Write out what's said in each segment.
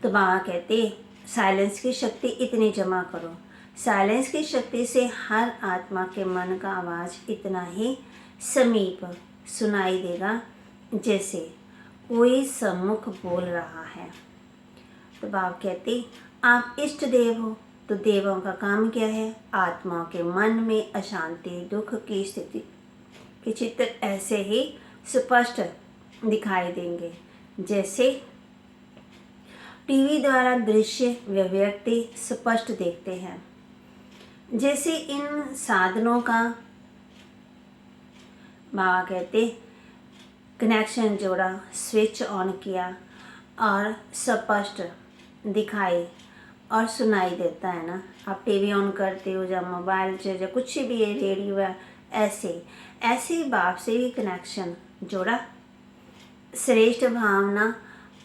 तो बाबा कहते साइलेंस की शक्ति इतनी जमा करो। साइलेंस की शक्ति से हर आत्मा के मन का आवाज़ इतना ही समीप सुनाई देगा जैसे कोई सम्मुख बोल रहा है। तो बाबा कहते आप इष्ट देव हो, तो देवों का काम क्या है? आत्माओं के मन में अशांति, दुख की स्थिति के चित्र ऐसे ही स्पष्ट दिखाई देंगे जैसे टीवी द्वारा दृश्य व व्यक्ति स्पष्ट देखते हैं। जैसे इन साधनों का बाबा कहते कनेक्शन जोड़ा, स्विच ऑन किया और स्पष्ट दिखाई और सुनाई देता है ना। आप टीवी ऑन करते हो या मोबाइल से या कुछ भी है, रेडियो है, ऐसे बाप से भी कनेक्शन जोड़ा, श्रेष्ठ भावना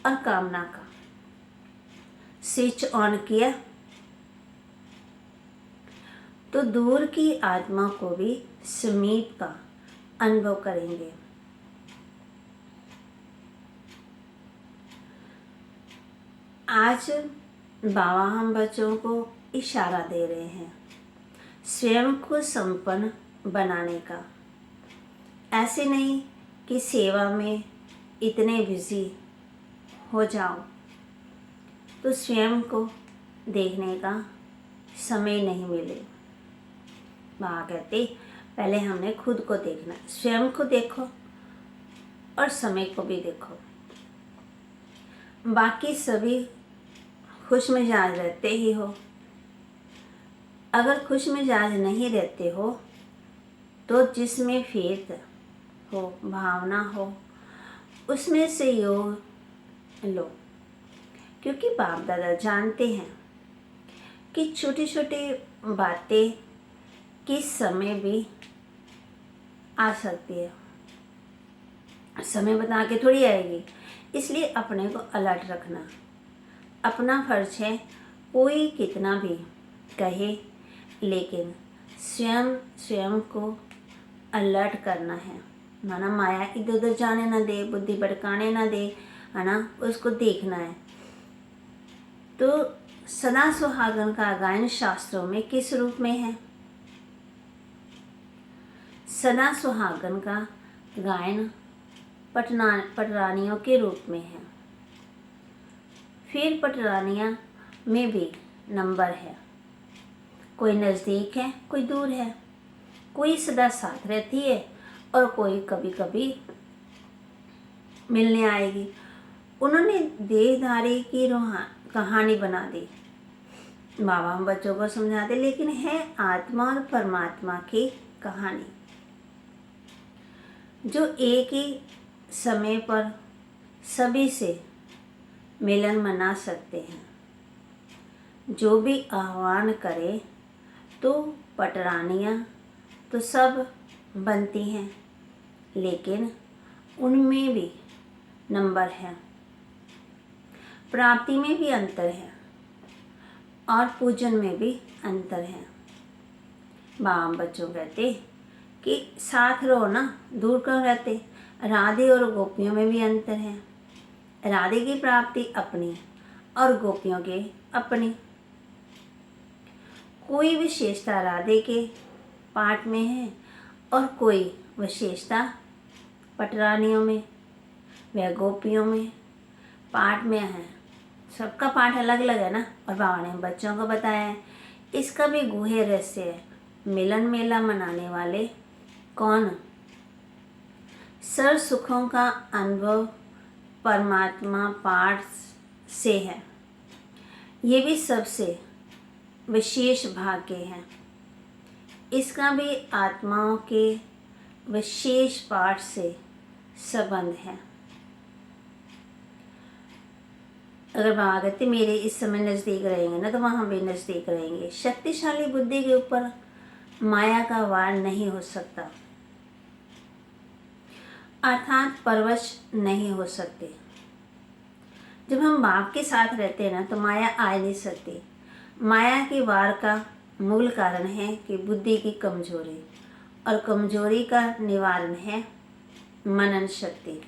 और कामना का स्विच ऑन किया तो दूर की आत्मा को भी समीप का अनुभव करेंगे। आज बाबा हम बच्चों को इशारा दे रहे हैं स्वयं को संपन्न बनाने का। ऐसे नहीं कि सेवा में इतने बिजी हो जाओ तो स्वयं को देखने का समय नहीं मिले। बाबा कहते पहले हमने खुद को देखना, स्वयं को देखो और समय को भी देखो। बाकी सभी खुश मिजाज रहते ही हो। अगर खुश मिजाज नहीं रहते हो तो जिसमें फेथ हो, भावना हो, उसमें से योग लो, क्योंकि बाप दादा जानते हैं कि छोटी छोटी बातें किस समय भी आ सकती है, समय बता के थोड़ी आएगी। इसलिए अपने को अलर्ट रखना अपना फर्ज है। कोई कितना भी कहे, लेकिन स्वयं को अलर्ट करना है। माना माया इधर उधर जाने ना दे, बुद्धि भटकाने ना दे, है ना, उसको देखना है। तो सदा सुहागन का गायन शास्त्रों में किस रूप में है? सदा सुहागन का गायन पटरानियों के रूप में है। फिर पटरानियाँ में भी नंबर है, कोई नज़दीक है, कोई दूर है, कोई सदा साथ रहती है और कोई कभी कभी मिलने आएगी। उन्होंने देहधारी की कहानी बना दी। बाबा हम बच्चों को समझाते, लेकिन है आत्मा और परमात्मा की कहानी जो एक ही समय पर सभी से मिलन मना सकते हैं। जो भी आह्वान करे तो पटरानियाँ तो सब बनती हैं, लेकिन उनमें भी नंबर है, प्राप्ति में भी अंतर है और पूजन में भी अंतर है। बाबा बच्चों कहते कि साथ रहो ना, दूर क्यों रहते। राधे और गोपियों में भी अंतर है। राधे की प्राप्ति अपनी और गोपियों के अपनी। कोई विशेषता राधे के पाठ में है और कोई विशेषता पटरानियों में व गोपियों में पाठ में है। सबका पाठ अलग अलग है ना। और बाबा ने बच्चों को बताया है इसका भी गूढ़ रहस्य है। मिलन मेला मनाने वाले कौन? सर्व सुखों का अनुभव परमात्मा पाठ से है। ये भी सबसे विशेष भाग्य है। इसका भी आत्माओं के विशेष पाठ से संबंध है। अगर बाबा कहते मेरे इस समय नज़दीक रहेंगे ना, तो वहाँ भी नज़दीक रहेंगे। शक्तिशाली बुद्धि के ऊपर माया का वार नहीं हो सकता, अर्थात परवश नहीं हो सकते। जब हम बाप के साथ रहते हैं ना, तो माया आ नहीं सकती। माया के वार का मूल कारण है कि बुद्धि की कमजोरी, और कमजोरी का निवारण है मनन शक्ति।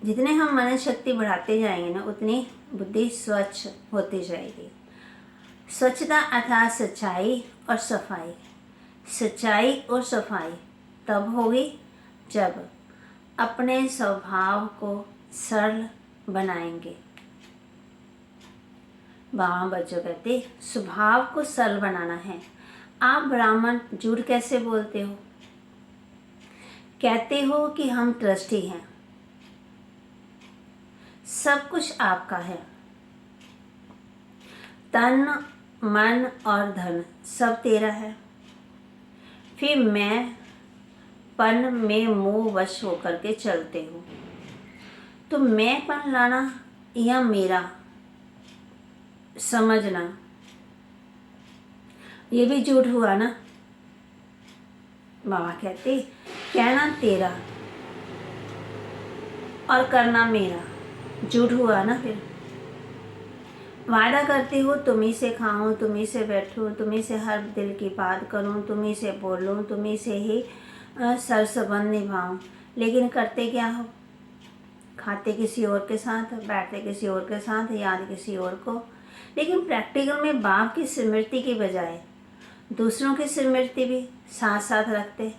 जितने हम मन शक्ति बढ़ाते जाएंगे ना, उतनी बुद्धि स्वच्छ होती जाएगी। स्वच्छता अर्थात सच्चाई और सफाई। सच्चाई और सफाई तब होगी जब अपने स्वभाव को सरल बनाएंगे। बाबा बच्चों कहते स्वभाव को सरल बनाना है। आप ब्राह्मण झूठ कैसे बोलते हो? कहते हो कि हम ट्रस्टी हैं, सब कुछ आपका है, तन मन और धन सब तेरा है, फिर मैं पन में मोह वश होकर के चलते हो। तो मैं पन लाना या मेरा समझना, ये भी झूठ हुआ ना। बाबा कहते कहना तेरा और करना मेरा, झूठ हुआ ना। फिर वादा करते हो तुम्ही से खाऊं, तुम्ही से बैठूं, तुम्ही से हर दिल की बात करूं, तुम्ही से बोलूं, तुम्ही से ही सर संबंध निभाऊं, लेकिन करते क्या हो? खाते किसी और के साथ, बैठते किसी और के साथ, याद किसी और को। लेकिन प्रैक्टिकल में बाप की स्मृति की बजाय दूसरों की स्मृति भी साथ साथ रखते।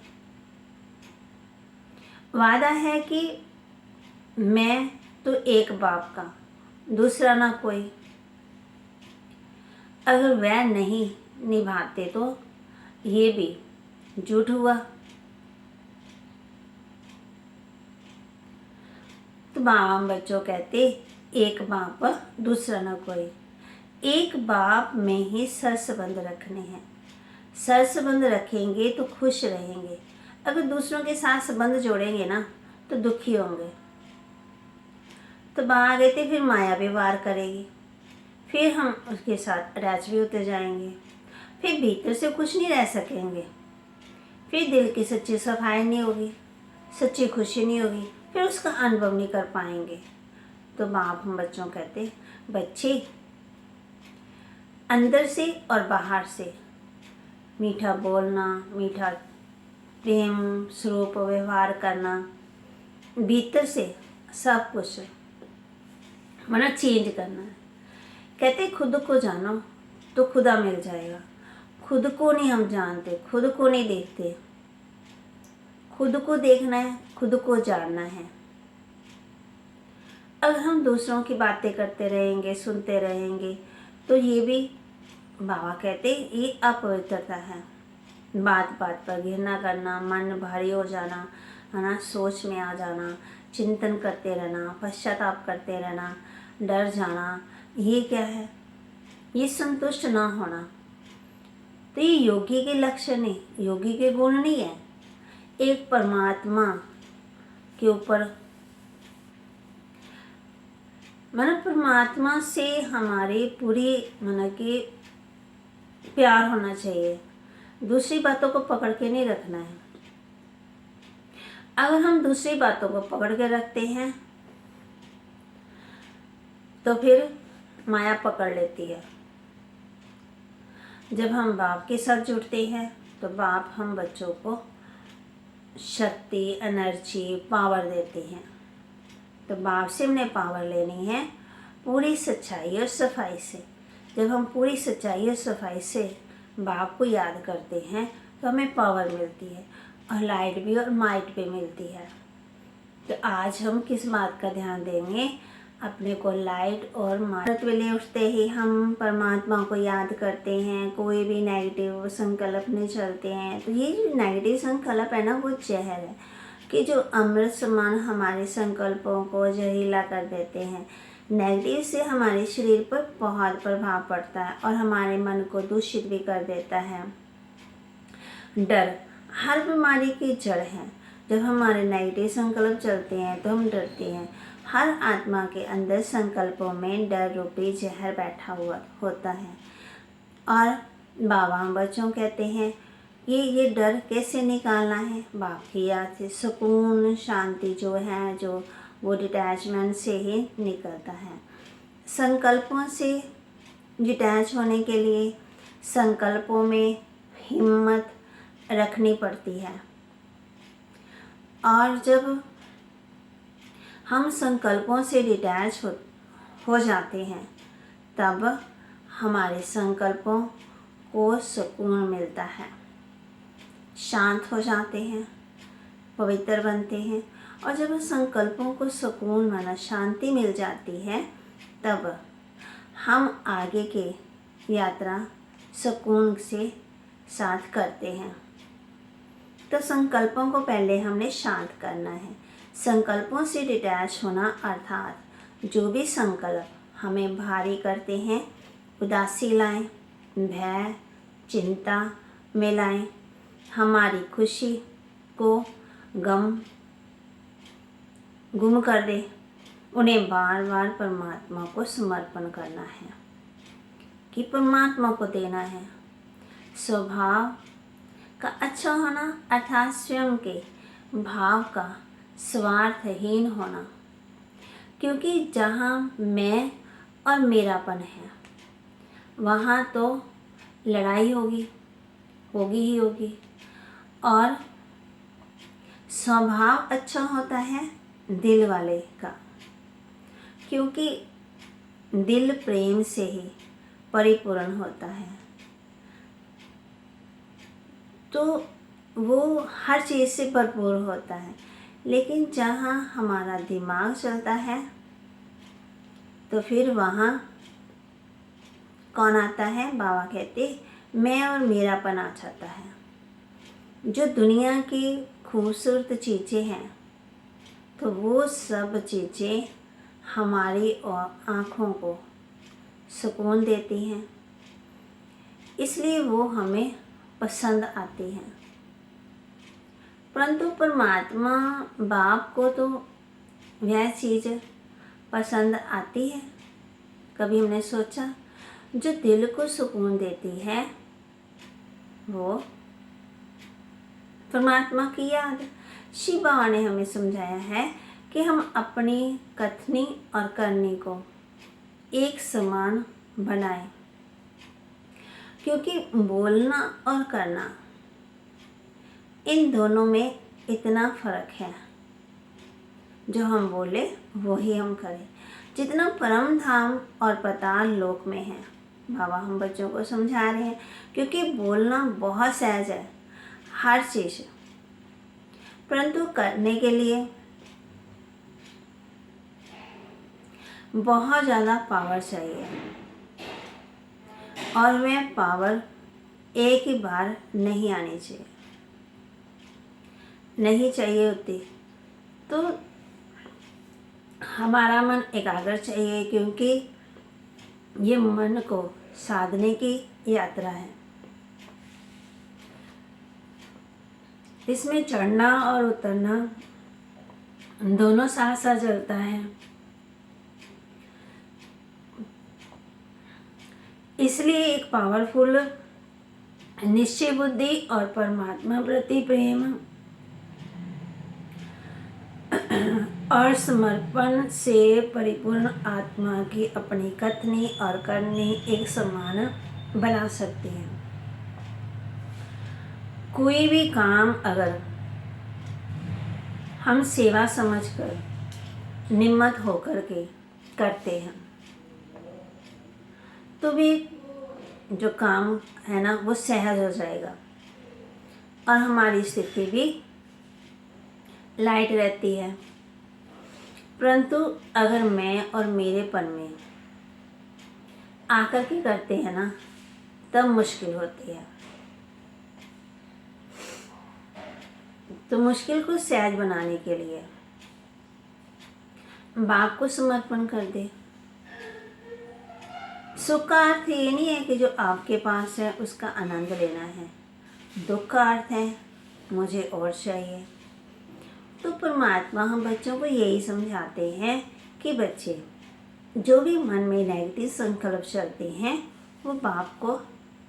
वादा है कि मैं तो एक बाप का, दूसरा ना कोई। अगर वह नहीं निभाते तो ये भी झूठ हुआ। तो बाबा बच्चों कहते एक बाप दूसरा ना कोई। एक बाप में ही सर संबंध रखने हैं। सर संबंध रखेंगे तो खुश रहेंगे। अगर दूसरों के साथ संबंध जोड़ेंगे ना तो दुखी होंगे। तो बाबा कहते फिर माया भी वार करेगी, फिर हम उसके साथ अटैच भी होते जाएंगे, फिर भीतर से कुछ नहीं रह सकेंगे, फिर दिल की सच्ची सफाई नहीं होगी, सच्ची खुशी नहीं होगी, फिर उसका अनुभव नहीं कर पाएंगे। तो बाप हम बच्चों कहते बच्चे अंदर से और बाहर से मीठा बोलना, मीठा प्रेम स्वरूप व्यवहार करना, भीतर से सब कुछ माना चेंज करना है। कहते खुद को जानो तो खुदा मिल जाएगा। खुद को नहीं हम जानते, खुद को नहीं देखते। खुद को देखना है, खुद को जानना है। अगर हम दूसरों की बातें करते रहेंगे, सुनते रहेंगे, तो ये भी बाबा कहते ये अपवित्रता है। बात बात पर घृणा करना, मन भारी हो जाना, है ना, सोच में आ जाना, चिंतन करते रहना, पश्चाताप करते रहना, डर जाना, ये क्या है? ये संतुष्ट ना होना। तो ये योगी के लक्षण नहीं, योगी के गुण नहीं है। एक परमात्मा के ऊपर मन परमात्मा से हमारी पूरी मन की प्यार होना चाहिए। दूसरी बातों को पकड़ के नहीं रखना है। अगर हम दूसरी बातों को पकड़ के रखते हैं तो फिर माया पकड़ लेती है। जब हम बाप के साथ जुड़ते हैं तो बाप हम बच्चों को शक्ति, एनर्जी, पावर देते हैं। तो बाप से हमने पावर लेनी है पूरी सच्चाई और सफाई से। जब हम पूरी सच्चाई और सफाई से बाप को याद करते हैं तो हमें पावर मिलती है और लाइट भी और माइट भी मिलती है। तो आज हम किस बात का ध्यान देंगे? अपने को लाइट और माइट। वेले उठते ही हम परमात्मा को याद करते हैं, कोई भी नेगेटिव संकल्प नहीं चलते हैं। तो ये जो नेगेटिव संकल्प है ना, वो जहर है कि जो अमृत समान हमारे संकल्पों को जहरीला कर देते हैं। नेगेटिव से हमारे शरीर पर बहुत प्रभाव पड़ता है और हमारे मन को दूषित भी कर देता है। डर हर बीमारी की जड़ है। जब हमारे नेगेटिव संकल्प चलते हैं तो हम डरते हैं। हर आत्मा के अंदर संकल्पों में डर रूपी जहर बैठा हुआ होता है। और बाबा बच्चों कहते हैं ये डर कैसे निकालना है? बाप की याद से सुकून, शांति जो है, जो वो डिटैचमेंट से ही निकलता है। संकल्पों से डिटैच होने के लिए संकल्पों में हिम्मत रखनी पड़ती है। और जब हम संकल्पों से डिटैच हो जाते हैं, तब हमारे संकल्पों को सुकून मिलता है, शांत हो जाते हैं, पवित्र बनते हैं। और जब संकल्पों को सुकून माना शांति मिल जाती है, तब हम आगे की यात्रा सुकून से साथ करते हैं। तो संकल्पों को पहले हमने शांत करना है। संकल्पों से डिटैच होना अर्थात जो भी संकल्प हमें भारी करते हैं, उदासी लाएं, भय, चिंता में लाएं, हमारी खुशी को गुम कर दे, उन्हें बार बार परमात्मा को समर्पण करना है कि परमात्मा को देना है। स्वभाव का अच्छा होना अर्थात स्वयं के भाव का स्वार्थहीन होना, क्योंकि जहाँ मैं और मेरापन है वहाँ तो लड़ाई होगी ही होगी। और स्वभाव अच्छा होता है दिल वाले का, क्योंकि दिल प्रेम से ही परिपूर्ण होता है, तो वो हर चीज़ से भरपूर होता है। लेकिन जहाँ हमारा दिमाग चलता है तो फिर वहाँ कौन आता है? बाबा कहते मैं और मेरापन आ जाता है। जो दुनिया की खूबसूरत चीज़ें हैं, तो वो सब चीज़ें हमारी आँखों को सुकून देती हैं, इसलिए वो हमें पसंद आती हैं। परंतु परमात्मा बाप को तो वह चीज़ पसंद आती है। कभी हमने सोचा जो दिल को सुकून देती है वो परमात्मा की याद। शिव बाबा ने हमें समझाया है कि हम अपनी कथनी और करनी को एक समान बनाएं, क्योंकि बोलना और करना इन दोनों में इतना फ़र्क है। जो हम बोले वो ही हम करें। जितना परम धाम और पाताल लोक में है, बाबा हम बच्चों को समझा रहे हैं, क्योंकि बोलना बहुत सहज है हर चीज़, परंतु करने के लिए बहुत ज़्यादा पावर चाहिए, और वह पावर एक ही बार नहीं आनी चाहिए, नहीं चाहिए होती। तो हमारा मन एकाग्र चाहिए, क्योंकि ये मन को साधने की यात्रा है। इसमें चढ़ना और उतरना दोनों साथ साथ चलता है। इसलिए एक पावरफुल निश्चय बुद्धि और परमात्मा प्रति प्रेम और समर्पण से परिपूर्ण आत्मा की अपनी कथनी और करनी एक समान बना सकती है। कोई भी काम अगर हम सेवा समझकर निम्मत होकर के करते हैं, तो भी जो काम है ना वो सहज हो जाएगा और हमारी स्थिति भी लाइट रहती है। परंतु अगर मैं और मेरेपन में आकर के करते हैं ना, तब मुश्किल होती है। तो मुश्किल को सहज बनाने के लिए बाप को समर्पण कर दे। सुख का अर्थ ये नहीं है कि जो आपके पास है उसका आनंद लेना है। दुख का अर्थ है मुझे और चाहिए। तो परमात्मा हम बच्चों को यही समझाते हैं कि बच्चे जो भी मन में नेगेटिव संकल्प चलते हैं वो बाप को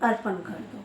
अर्पण कर दो।